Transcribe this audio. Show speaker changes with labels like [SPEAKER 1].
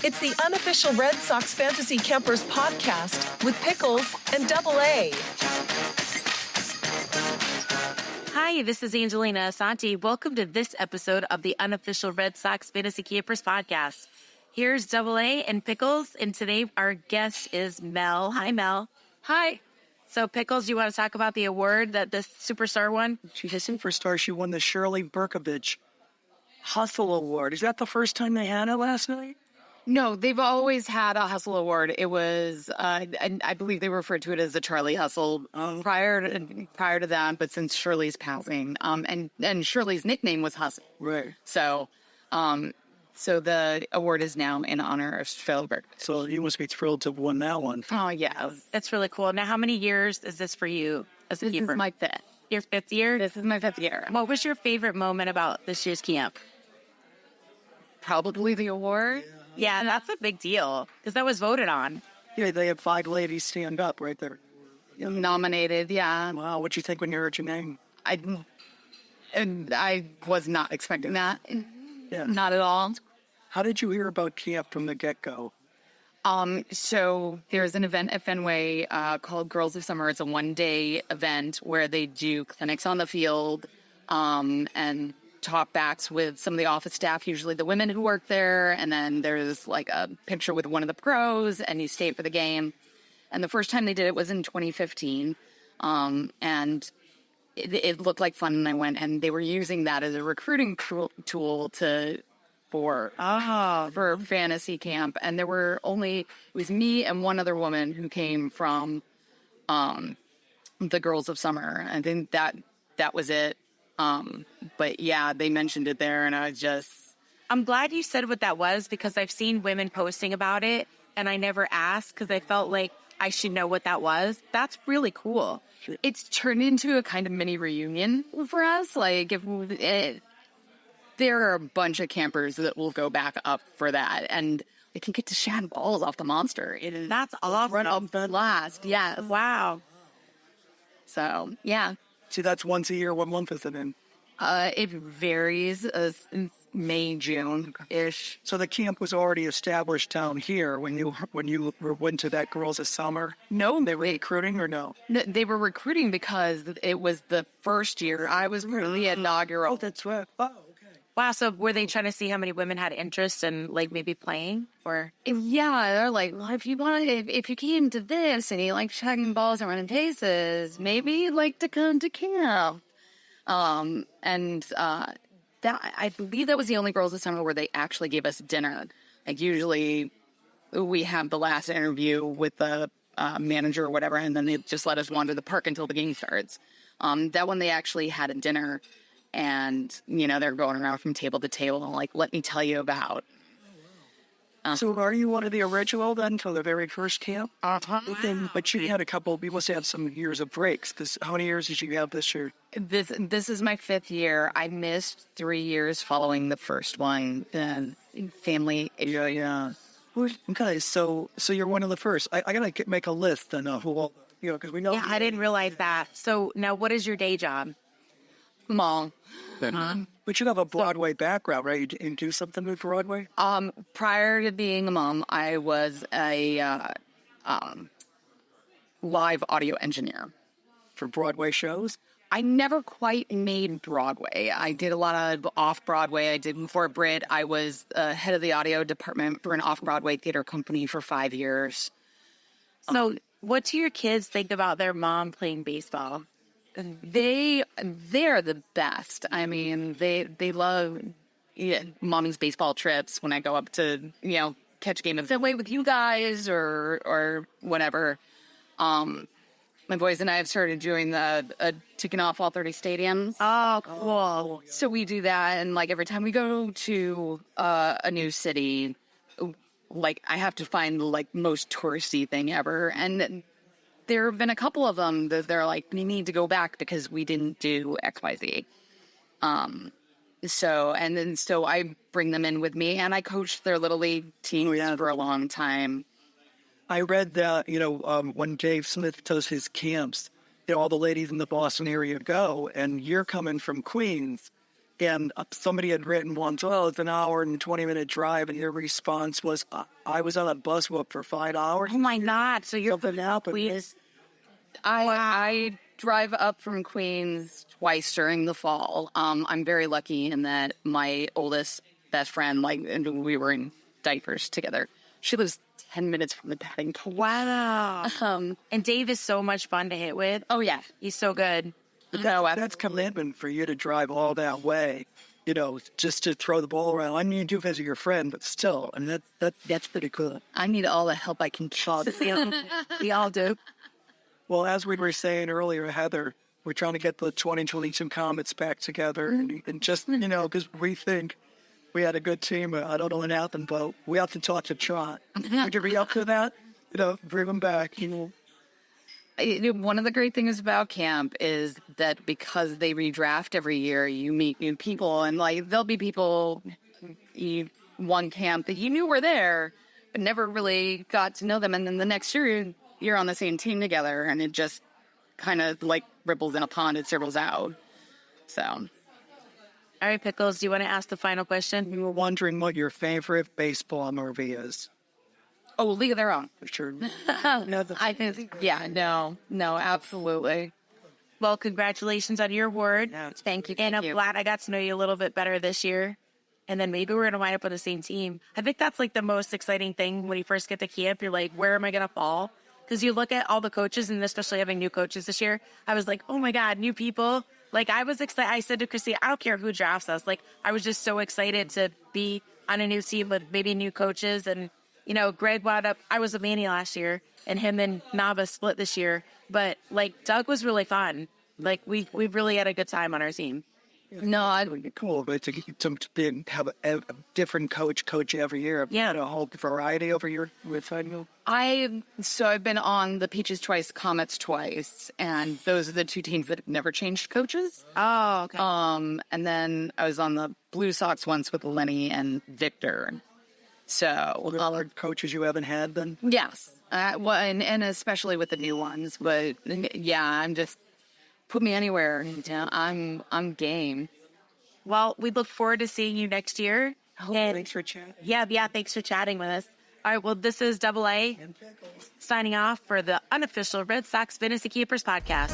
[SPEAKER 1] It's the Unofficial Red Sox Fantasy Campers podcast with Pickles and Double A.
[SPEAKER 2] Hi, this is Angelina Asante. Welcome to this episode of the Unofficial Red Sox Fantasy Campers podcast. Here's Double A and Pickles, and today our guest is Mel. Hi, Mel.
[SPEAKER 3] Hi.
[SPEAKER 2] So, Pickles, you want to talk about the award that this superstar won?
[SPEAKER 4] She's a superstar. She won the Shirley Burkovich Hustle Award. Is that the first time they had it last night?
[SPEAKER 3] No, they've always had a Hustle Award. It was, and I believe they referred to it as the Charlie Hustle prior to that, but since Shirley's passing, and Shirley's nickname was Hustle.
[SPEAKER 4] Right.
[SPEAKER 3] So the award is now in honor of Shirley Burkovich.
[SPEAKER 4] So you must be thrilled to have won that one.
[SPEAKER 3] Oh, yeah.
[SPEAKER 2] That's really cool. Now, how many years is this for you as a keeper?
[SPEAKER 3] This is my fifth.
[SPEAKER 2] Your fifth year?
[SPEAKER 3] This is my fifth year.
[SPEAKER 2] What was your favorite moment about this year's camp?
[SPEAKER 3] Probably the award.
[SPEAKER 2] Yeah, that's a big deal because that was voted on.
[SPEAKER 4] Yeah, they had 5 ladies stand up right there.
[SPEAKER 3] Nominated, yeah.
[SPEAKER 4] Wow, what'd you think when you heard your name?
[SPEAKER 3] I was not expecting that.
[SPEAKER 4] Yeah.
[SPEAKER 3] Not at all.
[SPEAKER 4] How did you hear about camp from the get-go?
[SPEAKER 3] So there's an event at Fenway called Girls of Summer. It's a one-day event where they do clinics on the field and talkbacks with some of the office staff, usually the women who work there. And then there's like a picture with one of the pros and you stay for the game. And the first time they did it was in 2015. And it looked like fun. And I went, and they were using that as a recruiting tool for fantasy camp. And it was me and one other woman who came from the Girls of Summer. I think that was it. But yeah, they mentioned it there, and
[SPEAKER 2] I'm glad you said what that was because I've seen women posting about it, and I never asked because I felt like I should know what that was. That's really cool.
[SPEAKER 3] It's turned into a kind of mini reunion for us. Like, there are a bunch of campers that will go back up for that, and they can get to shad balls off the monster.
[SPEAKER 2] That's awesome.
[SPEAKER 3] A blast, yes.
[SPEAKER 2] Wow.
[SPEAKER 3] So, yeah.
[SPEAKER 4] See, that's once a year. What month is it in?
[SPEAKER 3] It varies. May, June-ish.
[SPEAKER 4] So the camp was already established down here when you went to that Girls of Summer?
[SPEAKER 3] No.
[SPEAKER 4] They were recruiting or no?
[SPEAKER 3] No, they were recruiting because it was the first year. I was really inaugural.
[SPEAKER 4] Oh, that's right. Oh, okay.
[SPEAKER 2] Wow, so were they trying to see how many women had interest in, like, maybe playing? Or
[SPEAKER 3] yeah, they're like, well, if you came to this and you like shagging balls and running paces, maybe you'd like to come to camp. That I believe that was the only Girls of Summer where they actually gave us dinner. Like, usually we have the last interview with the manager or whatever, and then they just let us wander the park until the game starts. That one they actually had a dinner. And, they're going around from table to table and like, let me tell you about.
[SPEAKER 4] So are you one of the original then for the very first camp?
[SPEAKER 3] Uh-huh.
[SPEAKER 4] But you had you must have some years of breaks because how many years did you have this year?
[SPEAKER 3] This is my fifth year. I missed 3 years following the first one. Family.
[SPEAKER 4] Yeah. Okay, so you're one of the first. I got to make a list and who all, because we know.
[SPEAKER 2] yeah, I didn't realize that. So now what is your day job?
[SPEAKER 3] Mom.
[SPEAKER 4] But you have a Broadway background, right? You do something with Broadway?
[SPEAKER 3] Prior to being a mom, I was a live audio engineer.
[SPEAKER 4] For Broadway shows?
[SPEAKER 3] I never quite made Broadway. I did a lot of off-Broadway. I did before Brit. I was head of the audio department for an off-Broadway theater company for 5 years.
[SPEAKER 2] So what do your kids think about their mom playing baseball?
[SPEAKER 3] They're the best. I mean, they love mommy's baseball trips when I go up to, catch a game of Fenway with you guys or whatever. My boys and I have started doing the ticking off all 30 stadiums.
[SPEAKER 2] Oh, cool.
[SPEAKER 3] So we do that. And like every time we go to a new city, like I have to find the like most touristy thing ever. And there have been a couple of them that they're like, we need to go back because we didn't do XYZ. So I bring them in with me and I coached their little league team for a long time.
[SPEAKER 4] I read that, when Dave Smith does his camps, all the ladies in the Boston area go, and you're coming from Queens. And somebody had written once, well, it's an hour and 20-minute drive, and your response was, I was on a bus whoop for 5 hours.
[SPEAKER 2] Oh my God. So you're
[SPEAKER 4] Something happened.
[SPEAKER 2] Queens.
[SPEAKER 3] I drive up from Queens twice during the fall. I'm very lucky in that my oldest best friend, and we were in diapers together. She lives 10 minutes from the batting cage.
[SPEAKER 2] Wow. And Dave is so much fun to hit with.
[SPEAKER 3] Oh, yeah.
[SPEAKER 2] He's so good.
[SPEAKER 4] That's commitment for you to drive all that way, just to throw the ball around. I mean, you do visit your friend, but still, and that's pretty cool.
[SPEAKER 3] I need all the help I can get.
[SPEAKER 2] We all do.
[SPEAKER 4] Well, as we were saying earlier, Heather, we're trying to get the 2022 Comets back together, and just, because we think we had a good team. I don't know what happened, but we have to talk to Trot. Would you be up to that? Bring them back.
[SPEAKER 3] One of the great things about camp is that because they redraft every year, you meet new people, and there'll be people one camp that you knew were there, but never really got to know them. And then the next year, you're on the same team together, and it just kind of ripples in a pond, it circles out. So.
[SPEAKER 2] All right, Pickles, do you want to ask the final question?
[SPEAKER 4] We were wondering what your favorite baseball movie is.
[SPEAKER 3] Oh, League of Their Own.
[SPEAKER 4] For sure.
[SPEAKER 3] I think, no, absolutely.
[SPEAKER 2] Well, congratulations on your award.
[SPEAKER 3] Thank you.
[SPEAKER 2] And I'm glad I got to know you a little bit better this year. And then maybe we're going to wind up on the same team. I think that's the most exciting thing when you first get to camp. You're like, where am I going to fall? Because you look at all the coaches, and especially having new coaches this year, I was like, oh my God, new people. I was excited. I said to Christy, I don't care who drafts us. I was just so excited to be on a new team with maybe new coaches. And, Greg wound up, I was with Manny last year, and him and Nava split this year. But, Doug was really fun. We really had a good time on our team.
[SPEAKER 3] No,
[SPEAKER 4] It would be cool, but to have a different coach every year.
[SPEAKER 2] Yeah.
[SPEAKER 4] A whole variety over your with you.
[SPEAKER 3] I've been on the Peaches twice, Comets twice, and those are the two teams that have never changed coaches.
[SPEAKER 2] Oh, okay.
[SPEAKER 3] And then I was on the Blue Sox once with Lenny and Victor. So
[SPEAKER 4] Other coaches you haven't had then?
[SPEAKER 3] yes, and especially with the new ones. But yeah, I'm just put me anywhere. I'm game.
[SPEAKER 2] Well, we look forward to seeing you next year.
[SPEAKER 4] Thanks for chatting.
[SPEAKER 2] Yeah, thanks for chatting with us. All right, well, this is Double A signing off for the Unofficial Red Sox Fantasy Keepers podcast.